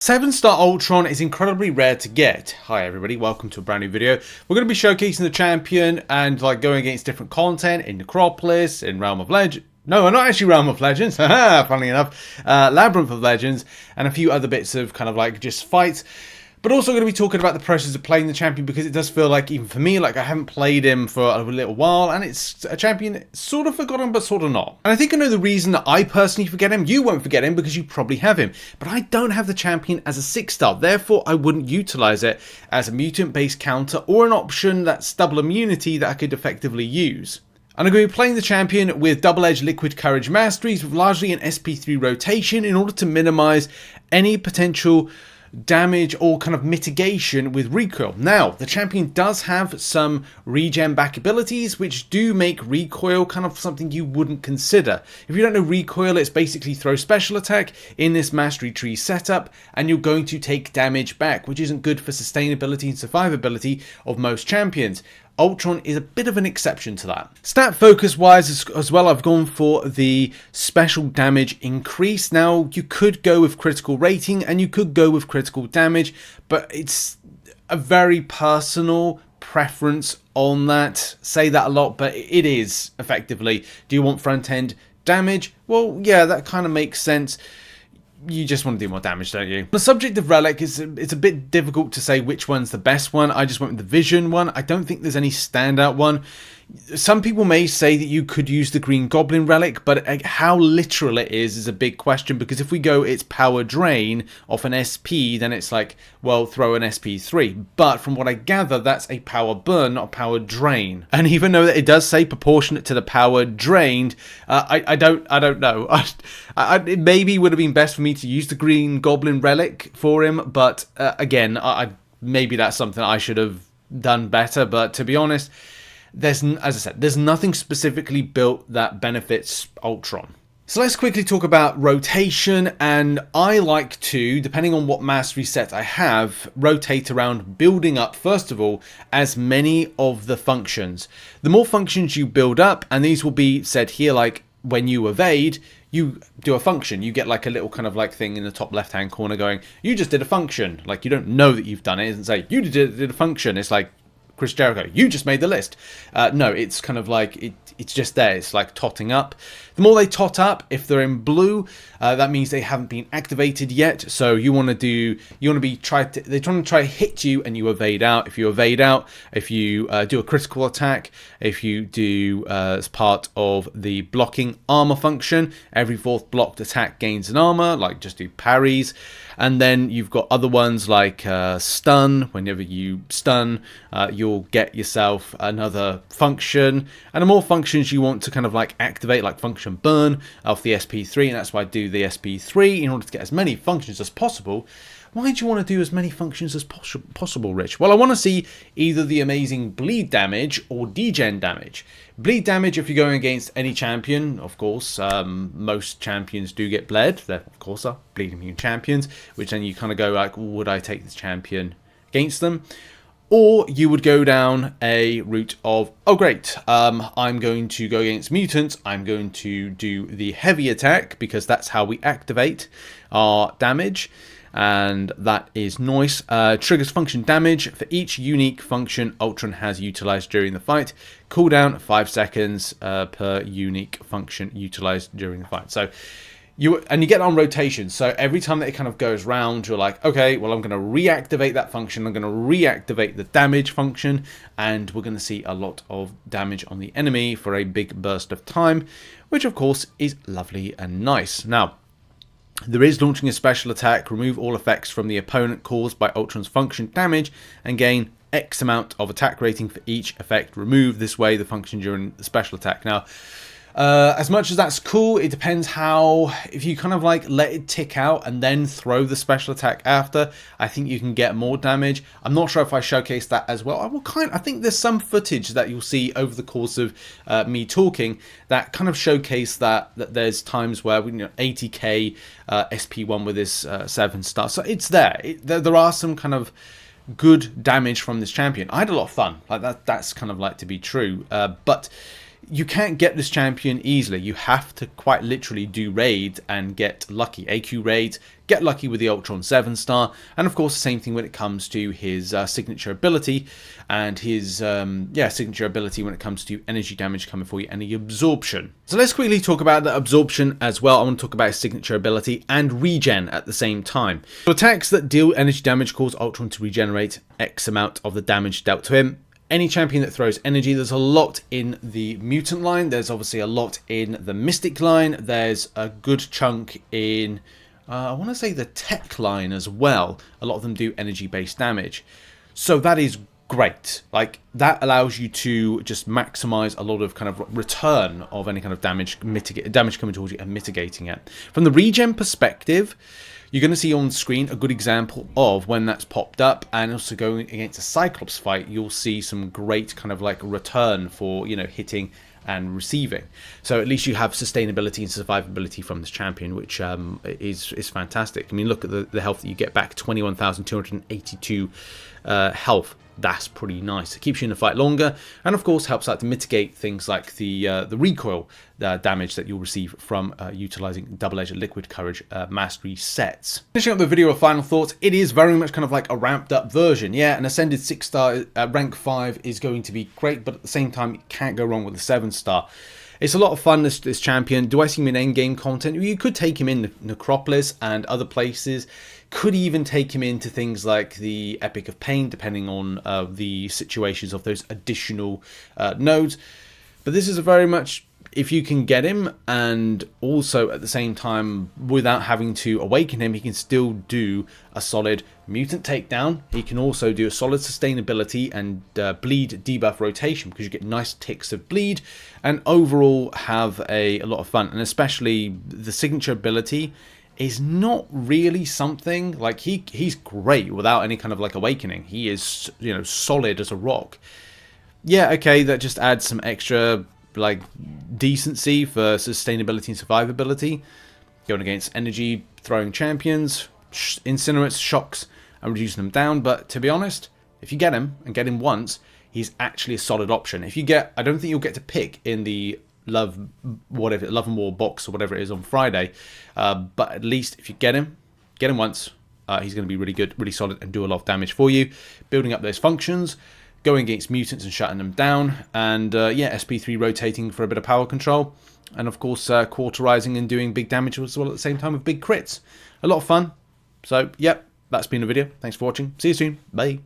7-star Ultron is incredibly rare to get. Hi everybody, welcome to a brand new video. We're going to be showcasing the champion and going against different content in Necropolis, in Realm of Legends. No, not actually Realm of Legends, funnily enough. Labyrinth of Legends, and a few other bits of just fights. But also going to be talking about the process of playing the champion, because it does feel like, even for me, like I haven't played him for a little while, and it's a champion sort of forgotten, but sort of not. And I think I know the reason that I personally forget him. You won't forget him because you probably have him. But I don't have the champion as a 6-star, therefore I wouldn't utilize it as a mutant-based counter or an option that's double immunity that I could effectively use. And I'm going to be playing the champion with double-edged liquid courage masteries with largely an SP3 rotation in order to minimize any potential damage or kind of mitigation with recoil. Now, the champion does have some regen back abilities which do make recoil kind of something you wouldn't consider. If you don't know recoil, it's basically throw special attack in this mastery tree setup and you're going to take damage back, which isn't good for sustainability and survivability of most champions. Ultron is a bit of an exception to that. Stat focus wise as well, I've gone for the special damage increase. Now, you could go with critical rating and you could go with critical damage, but it's a very personal preference on that. Say that a lot, but it is effectively, do you want front end damage? Well, yeah, that kind of makes sense. You just want to do more damage, don't you? The subject of relic it's a bit difficult to say which one's the best one. I just went with the vision one. I don't think there's any standout one. Some people may say that you could use the Green Goblin relic, but how literal it is a big question, because if we go it's power drain off an SP, then it's like, well, throw an SP3. But from what I gather, that's a power burn, not a power drain. And even though it does say proportionate to the power drained, I don't know. It maybe would have been best for me to use the Green Goblin relic for him, but again, maybe that's something I should have done better. But to be honest, as I said, there's nothing specifically built that benefits Ultron. So let's quickly talk about rotation, and I like to, depending on what mastery set I have, rotate around building up, first of all, as many of the functions. The more functions you build up, and these will be said here, like when you evade, you do a function. You get like a little kind of like thing in the top left hand corner going, you just did a function. Like, you don't know that you've done it. It doesn't say, you did a function. It's like, Chris Jericho, you just made the list. No, it's kind of like, it's just there. It's like totting up. The more they tot up, if they're in blue, that means they haven't been activated yet. So they're trying to try to hit you and you evade out. If you evade out, if you do a critical attack, if you do as part of the blocking armor function, every 4th blocked attack gains an armor, like just do parries. And then you've got other ones like stun. Whenever you stun, you'll get yourself another function. And the more functions you want to kind of like activate, like function burn off the SP3, and that's why I do the SP3 in order to get as many functions as possible. Why do you want to do as many functions as possible, Rich? Well, I want to see either the amazing bleed damage or degen damage. Bleed damage, if you're going against any champion, of course, most champions do get bled. There, of course, are bleed immune champions, which then you kind of go like, would I take this champion against them? Or you would go down a route of, oh great, I'm going to go against mutants, I'm going to do the heavy attack, because that's how we activate our damage. And that is nice. Triggers function damage for each unique function Ultron has utilized during the fight. Cooldown 5 seconds per unique function utilized during the fight. So you get on rotation. So every time that it kind of goes round, you're like, okay, well, I'm going to reactivate that function. I'm going to reactivate the damage function, and we're going to see a lot of damage on the enemy for a big burst of time, which of course is lovely and nice. Now, there is launching a special attack, remove all effects from the opponent caused by Ultron's function damage, and gain X amount of attack rating for each effect removed. This way, the function during the special attack. Now, as much as that's cool, it depends how, if you kind of like let it tick out and then throw the special attack after, I think you can get more damage. I'm not sure if I showcased that as well. I think there's some footage that you'll see over the course of me talking that kind of showcase that there's times where 80k SP1 with this 7-star. So it's there. There are some kind of good damage from this champion. I had a lot of fun. Like that's kind of like to be true. But You can't get this champion easily. You have to quite literally do raids and get lucky. AQ raids, get lucky with the Ultron 7-star, and of course the same thing when it comes to his signature ability, and his signature ability when it comes to energy damage coming for you and the absorption. So let's quickly talk about the absorption as well. I want to talk about his signature ability and regen at the same time. So attacks that deal energy damage cause Ultron to regenerate X amount of the damage dealt to him. Any champion that throws energy, there's a lot in the mutant line, there's obviously a lot in the mystic line, there's a good chunk in, I want to say the tech line as well. A lot of them do energy based damage. So that is great. Like, that allows you to just maximize a lot of kind of return of any kind of damage coming towards you and mitigating it. From the regen perspective, you're going to see on screen a good example of when that's popped up, and also going against a Cyclops fight, you'll see some great kind of like return for, you know, hitting and receiving. So at least you have sustainability and survivability from this champion, which is fantastic. I mean, look at the health that you get back, 21,282 health. That's pretty nice. It keeps you in the fight longer, and of course helps out to mitigate things like the recoil damage that you'll receive from utilizing double-edged liquid courage mastery sets. Finishing up the video with final thoughts, it is very much kind of like a ramped up version. Yeah, an ascended 6-star rank 5 is going to be great, but at the same time, you can't go wrong with a 7-star. It's a lot of fun, this champion. Do I see him in endgame content? You could take him in Necropolis and other places. Could even take him into things like the Epic of Pain, depending on the situations of those additional nodes. But this is a very much, if you can get him, and also at the same time, without having to awaken him, he can still do a solid mutant takedown. He can also do a solid sustainability and bleed debuff rotation, because you get nice ticks of bleed, and overall have a lot of fun. And especially the signature ability is not really something like he's great without any kind of like awakening. He is, you know, solid as a rock. Yeah, okay, that just adds some extra like decency for sustainability and survivability. Going against energy throwing champions, incinerates, shocks, and reducing them down. But to be honest, if you get him and get him once, he's actually a solid option. If you get, I don't think you'll get to pick in the Love and War box or whatever it is on Friday, but at least if you get him once, he's going to be really good, really solid, and do a lot of damage for you, building up those functions, going against mutants and shutting them down, and yeah, SP3 rotating for a bit of power control, and of course cauterizing and doing big damage as well at the same time with big crits. A lot of fun. So yep, that's been the video. Thanks for watching. See you soon. Bye.